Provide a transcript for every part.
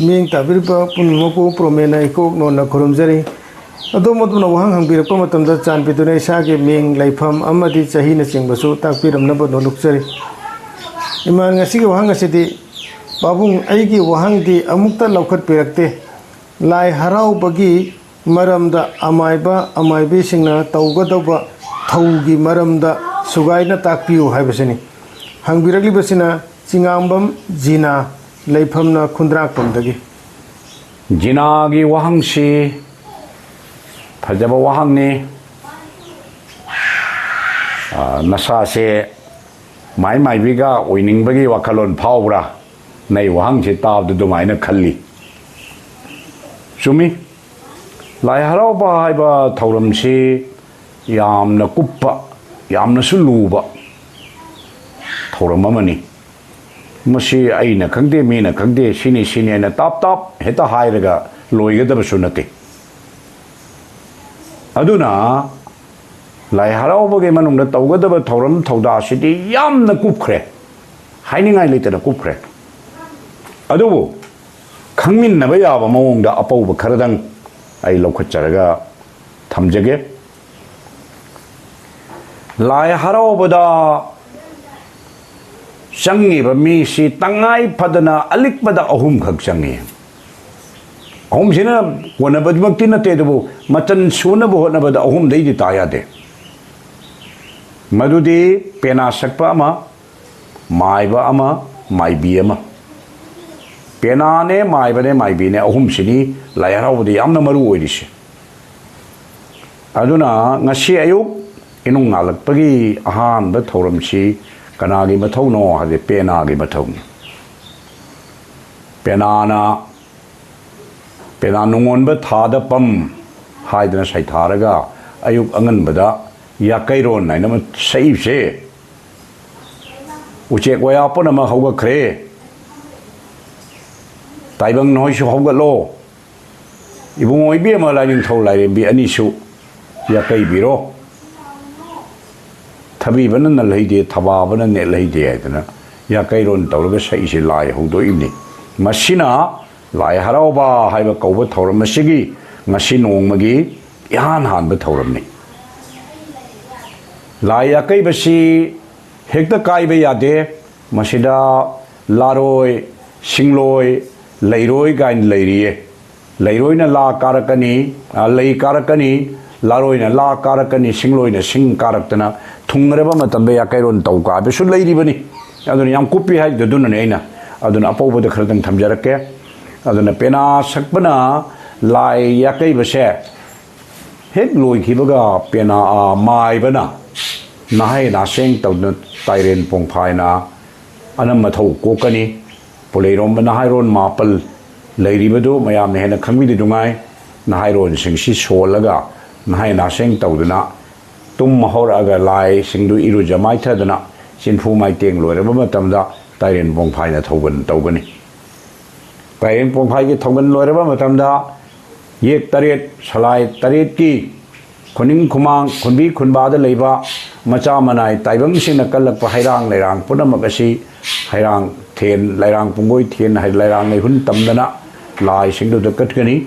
Ming Tabirpa Punmoku Promena Cook Nona Kurumzeri. Adomotuna Wang Birpoma Chan Pitune Sagi Ming Laifam Amadi Chahina Chingbasu Tapiram number no luxury. Iman Sigi Wanga City Babung Aigi Wahangdi Amukta Lokat Pirakte Laiharaobagi Maramda amaiba amaibi singna taugadaba thaugi maramda sugaina takpiu haibasini hangbiragli basina chingambam jina leifamna khundrak pamdagi jina gi wahangsi phajaba wahangni nasa se mai biga oiningbagi wakalon phawra nei wahangsi tabdu dumaina khalli sumi Laiharaobada haiba thauramsi yamna kuppa yamna suluba thauram amani masi aina khangde mina khangde sini aina tap heta hairaga loigadabasu nate aduna Laiharaobada ge manungda taugadaba thauram thauda sidi yamna kupkhre hainingai leitana kupkhre adubu khangminnaba yaba mawongda apauba kharadang ai lokhatjaraga thamjage Laiharaobada changiba mi si tangai phadana alikpada ahum khak changi ahum sina wanabadmakti nate dubu matan sunabu honabada ahum dei di tayade madudi pena sakpa ama maiba ama maibi ama pena ne maiba ne maibi ne ahum sini Laiharaobada yamna maru oirisi aduna ngasi ayuk inung ngalakpagi ahanba thauramsi kanagi mathau no hade pena gi mathau pena nungonba thada pam haidana saitharaga ayuk anganbada yakairon nainama saibse uchek waya ponama hauga khre taibang noisu hauga lo ibung oibi ama laining thau lairembi anisu yakai biro Tabi banan na lahide thaba banan ne lahide aitana yakairon tawraga saisi lai haudo imni masina Laiharaobada haiba kauba thauram masigi ngasi nongmagi ihan hanba thauramni lai yakai basi hekta kaiba yade masida laroi singloi leiroi gain leiriye leiroi na la karakani lei karakani laroi na la karakani singloi na sing karaktana thungreba matambe yakairon tauka besu leiribani aduna yam kupi hai duduna neina aduna apobada khradang thamjarake aduna pena sakpana lai yakai base hek loi khibaga pena mai bana nahai na seng tawna tairen pongphaina anam mathau kokani poleirom bana hairon mapal leiribadu mayam ne hena khangmi dungai nahairon singsi solaga nahai na seng tawduna tum mahoraga lai singdu iru jamai thadana sinfu mai teng loiraba matamda tairen pongphai na thogan tawgani tairen pongphai gi thogan loiraba matamda yek taret salai taret ki khoning khumang khunbi khunba da leiba macha manai taibang singna kalakpa hairang leirang punamakasi hairang then leirang pungoi then hai leirang nei hun tamdana lai singdu da katgani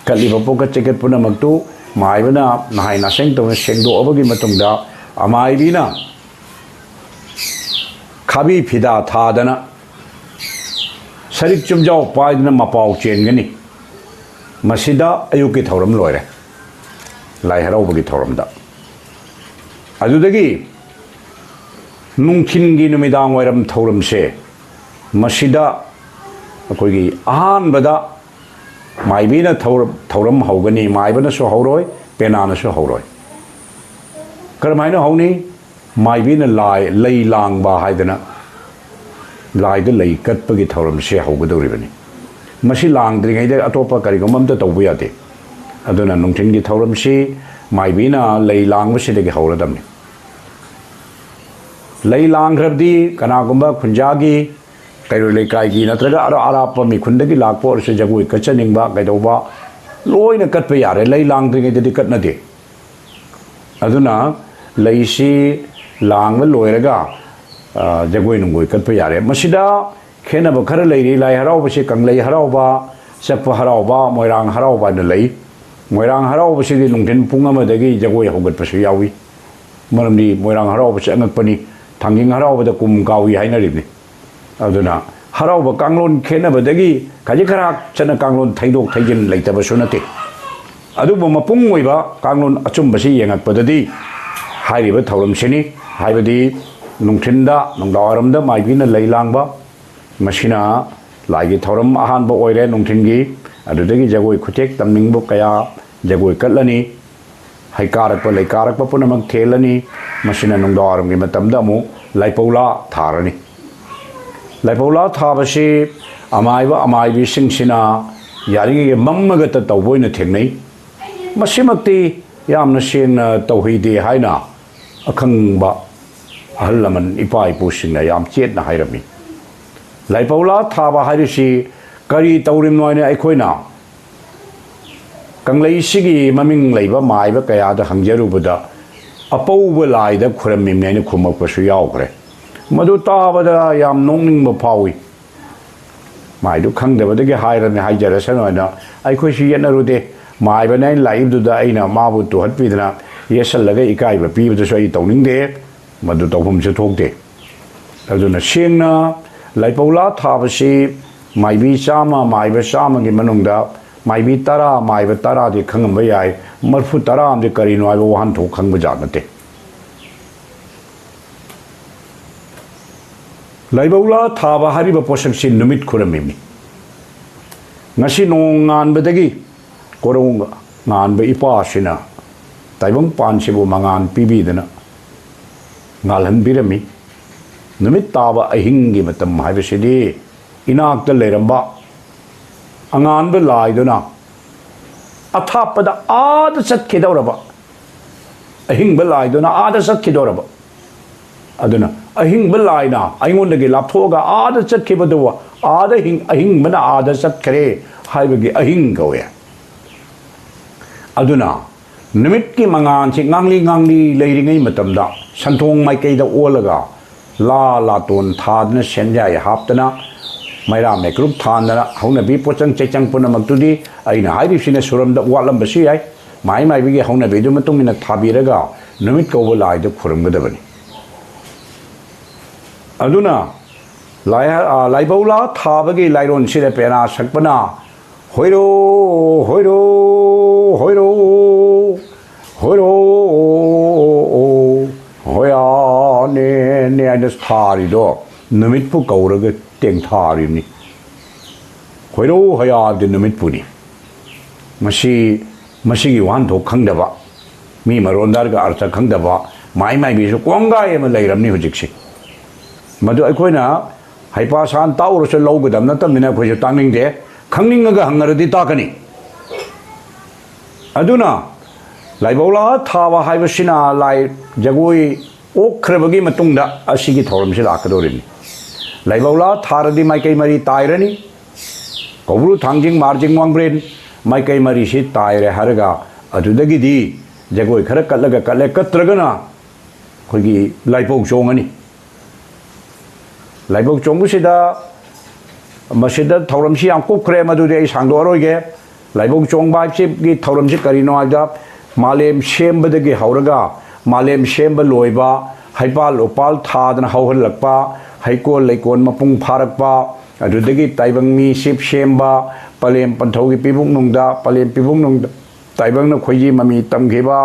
kaliba poka cheket punamaktu maibana nahai na seng tawna sengdo abagi matungda amaibi na khabi phida thadana sarik chumjau paidna mapau chengani masida ayuki thauram loire Laiharaobada thauramda adudagi nungthingi numidang wairam thauramse masida akoigi ahanbada maibina thauram haugani maibana so hauroi penana so hauroi karmaina hauni maibina lai lei langba haidana lai da lei katpagi thauram se haugadoribani masi langdringai da atopa karigomam ta tawbu yate aduna nungthingi thauram se maibina lei langba se degi hauradamni lei langrabdi kanagumba khunjagi kairo lekai gi natraga arapa mi khundagi lakpo se jagui kachaningba kaidoba loina katpa yare lei langdringai de katna de aduna leisi langba loiraga jagoi nungoi katpa yare masida खेनब खर लेरी लाई हराउबसे कंगलई हराउबा चप हराउबा मोइरांग हराउबा न लई मोइरांग हराउबसे नुंथिन पुंग अमदगी जगोय होगतपसु यावी मरमदी मोइरांग हराउबसे अंगकपनी थांगिंग हराउबदा कुम Gavi हाइनरिबनि अदुना हराउबा कांगलोन खेनबदगी खाजि खराक चना कांगलोन थैदोक थैजिन लेतबसु नते अदुबो मपुंग ओइबा कांगलोन अचुंबसि येंगकपददी हाइरिबा थौरमसिनी हाइबदी नुंथिंदा नुंदावरमदा माइबिना लैलांगबा मसिना लाइगी थौरम अहानबा ओइरे नुंथिंगी अदुदगी जगोय खुटेक तमनिंगबो कया जगोय कटलनी हाइकारकपा लैकारकपा पुनमक थेलनी मसिना नुंदावरमगी मतमदा मु लाइपौला थारनी लाइपौला थाबसि अमाइबा अमाइबि सिंगसिना यारिगे मम्मगत तौबोइना थेंनै मसिमक्ति यामना सेंगना तौहैदे हाइना अखंगबा अहल लमन इपा इपुसिंगना याम चेतना हाइरमी लाइपौला थाबा हाइरिसि करी तौरिमनोइना अखोइना कंगलैसिगी ममिंग लैबा माइबा कयादा हंगजरुबदा अपौबा लाइदा खुरमिमनेना खुमकपसु यावख्रे मधु ताबदा याम नोंनिंगबा फावी माइदु खंगदबदगी हाइरने हाइजरसनोइना अखोइसि येनरुदे माइबने लाइबदुदा अइना माबु तुहत्पिदना येसलगा इकाइबा पीबदसु अइ तौनिंगदे मधु तौफमसु थोकदे अदुना सेंगना लाइपौला थाबसि माइबी चामा माइबा चामागी मनुंगदा माइबी तरा माइबा तरादि खंगमबा याय मरफु तरा आमदे करिनो आइबा वहान थोक खंगबा जात नते लाइबौला थाबा हारिबा पोसकसि नुमित खुरमिमि ngasi nong nganbadagi korong nganba ipasina taibang pansibu mangan pibidana ngalhan birami numit taba ahingi matam haibasidi inakta leramba anganba laiduna athapada aada satkidawraba ahingba laiduna aada satkidawraba aduna ahingba laina aingondagi lapthoga aada satkibadawa आदा हिंग अहिंग मना आदा सत करे हाइबगी अहिंग गवे अदुना निमित की मंगान से गांगली लेरिंगई मतमदा संथोंग माइकैदा ओलगा ला लातोन थादना सेंजाय हापतना मैरा मेक्रुप थानना हौनबी पोचंग चेचंग पुनमक्तुदी अइना हाइरिसिने सुरमदा वालंबसि याय माइ माइबिगे हौनबेदु मतुंगिना थाबिरगा निमित कौबा लाइदु खुरमगदबनी अदुना लाइबौला थाबगी लाइरोन सिरे पेना सकपना होइरो होइरो होइरो होइरो होया ने आइनस थारिदो नमितपु कौरगे तेंग थारिनि होइरो होया दि नमितपुनि मसिगी वान थो खंगदबा मी मरोंदारगा अर्थ खंगदबा माइ बिसु कोंगाय एम लैरमनि हुजिक्सि मदु अखोइना हाइपा सान ताउरसु लौगदम नतमिना खोजु तांनिंगदे खंगनिंगगा हंगरदि ताकनी अदुना लाइबौला थाबा हाइबसिना लाई जगोई ओख्रबगी मतुंगदा असिगी थौरमसि लाकदोरिनि लाइबौला थारदि माइकै मरी ताइरनी कौब्रु थांजिंग मार्जिंग वांग्ब्रेन माइकै मरी सि ताइरे हरगा अदुदगिदि जगोई खर कल्लगा कल्ले कत्रगना खोगी लाइपौ चोंगनी लाइबौ चोंबुसिदा मसिदा थौरमसि याम कुखरे मदुदे आई सांदोरोगे लाइबौ चोंबा चिपगी थौरमसि करिनो आदा मालेम सेमबदगी हौरगा मालेम सेमब लोइबा हाइपाल उपाल थादन हौहलकपा हाइकोल लैकोन मपुंग फारकपा अदुदगी ताइबंग मी सिप सेमबा पलेम पंथौगी पिबुंग नुंगदा पलेम पिबुंग नुंगदा ताइबंगना खोइजी ममी तमगेबा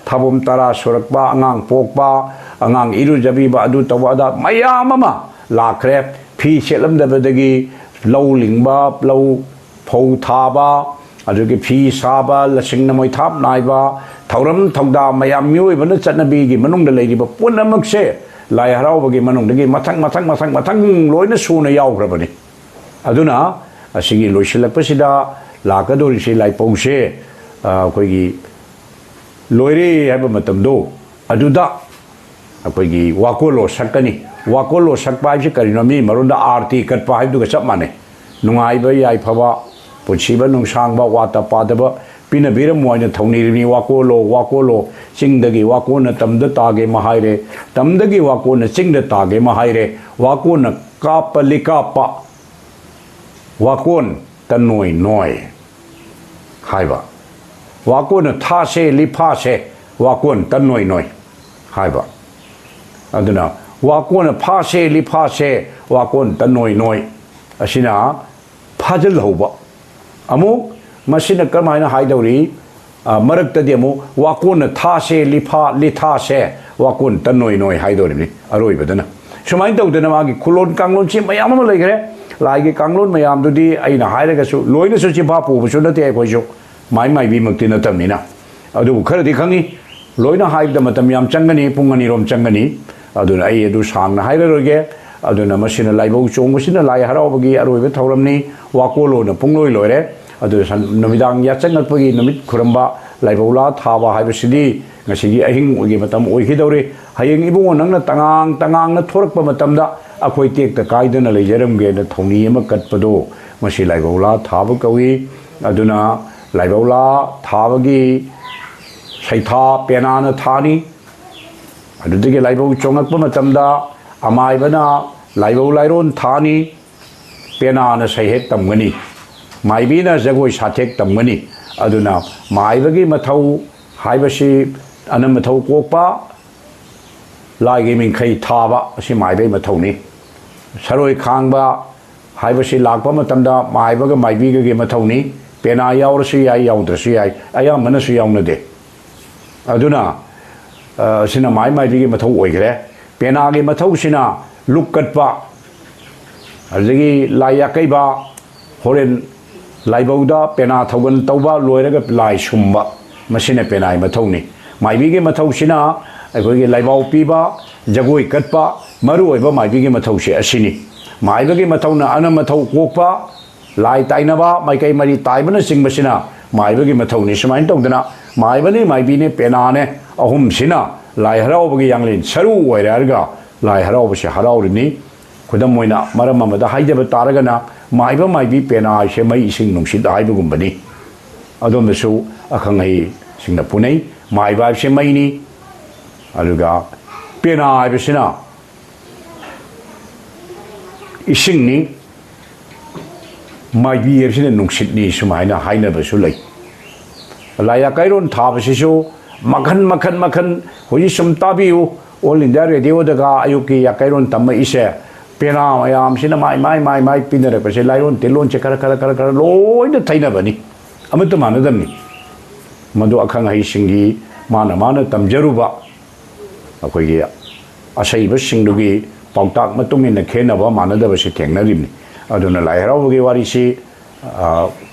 थाबुम तरा सुरकपा अंगांग पोकपा अंगांग इरुजबीबा अदु तवादा मयाम अमा लाखरे फी सेलमदबदगी लौ लिंबा लौ फौ थाबा अदुगी फी साबा लसिंगना मोइथाप नाइबा थौरम थौदा मयाम मियोइबना चटनबीगी मनुंगदा लैरिबा पुनमकसे लाई हराउबगी मनुंगदगी मथंग लोइना सुना यावग्रबनी अदुना असिगी लोइसिलकपसिदा लाकदोरिसि लाइपौसे अखोइगी लोइरे हाइबा मतमदो अदुदा अखोइगी वाकोलो सकनी वाकोलो सकपा हाइबसि करिनो मी मरुंदा आरती कटपा हाइबदुगा चप माने नुंगाइबा याइफबा पुछिबा नुंसांगबा वाता पादबा पिनबीरम Moina थौनिरिनि वाकोलो चिंगदगी वाकोना तमदा Tage महाइरे तमदगी वाकोना चिंगदा Tage महाइरे वाकोना kappa लिकापा wakon tanoi noi haiba wakon tha se lipa se wakon tanoi noi haiba aduna wakon pha se lipa se wakon tanoi noi asina phajal hoba amuk masina karmaina haidori marak tadi amu wakon tha se lipa litha se wakon tanoi noi haidori ni aroi badana shumai tawdana magi khulon kanglon chi mayam ma legre lai kanglon mayam dudi aina hairaga su loina su chi ba pu bu su na te ko ju mai mai bi mak tina tam ni na adu khara di khangi loina haibda matam yam changani pungani rom changani aduna ai adu sang na haira roge aduna masina laibau chong masina lai haraobagi aroi be thauramni wakolo na pungloi loire adu namidang ya changal pagi namit khuramba laibawla thawa haibasidi ngasigi ahing ogi matam oi khidore hayeng ibungo nangna tangang na thorakpa matamda akhoi tek ta kaidana leijaram ge na thoni ama katpado masi laibawla thaba kawi aduna laibawla thabagi saitha penana thani adudagi laibau chongakpa matamda amaibana laibau lairon thani penana saihet tamgani maibina jagoi sathek tamgani aduna maibagi mathau haibasi anam mathau kokpa laigi min khai thaba asi maibai mathau ni saroi khangba haibasi lakpa matamda maibaga maibiga ge mathau ni pena yaurasi yai yaudrasi yai aya manasu yaunade aduna sina mai bi ge mathau oigre pena ge mathau sina lukkatpa adagi laya kaiba horen laibauda pena thogan tauba loiraga lai sumba masina penai mathau ni maibi ge mathau sina akhoi laibau piba jagoi katpa maru oiba maibi ge mathau se asini maiba ge mathau na ana mathau kokpa lai tainaba maikai mari taibana singbasina maiba ge mathau ni sumain tawdana maiba ne maibi ne pena ne ahum sina lai haraobagi yanglin saru oirarga lai haraobase haraurni khudam moina maram amada haijaba taragana maiba maibi pena se mai ising nungsit haibagum adom su akhangai singna punai maiba se mai ni aluga pena haibasina ising ni maibi yersina nungsit ni sumaina haina basu lai laya kairon thabasisu makhan hoji sum tabiu all india radio daga ayuki ya kairon tamma ise pena mayam sina mai pinare pase lairon telon che kara loina thaina bani amatu manadamni madu akhang hai singi mana tamjaruba akoigi asaiba singdugi pautak matungina khenaba manadaba se thengnarimni aduna laiharaobagi warisi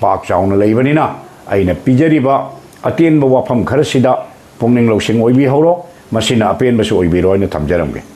pak chauna leibanina aina pijariba atenba wafam kharasida pungning losing oibi horo masina apen basu oibi roina thamjaramge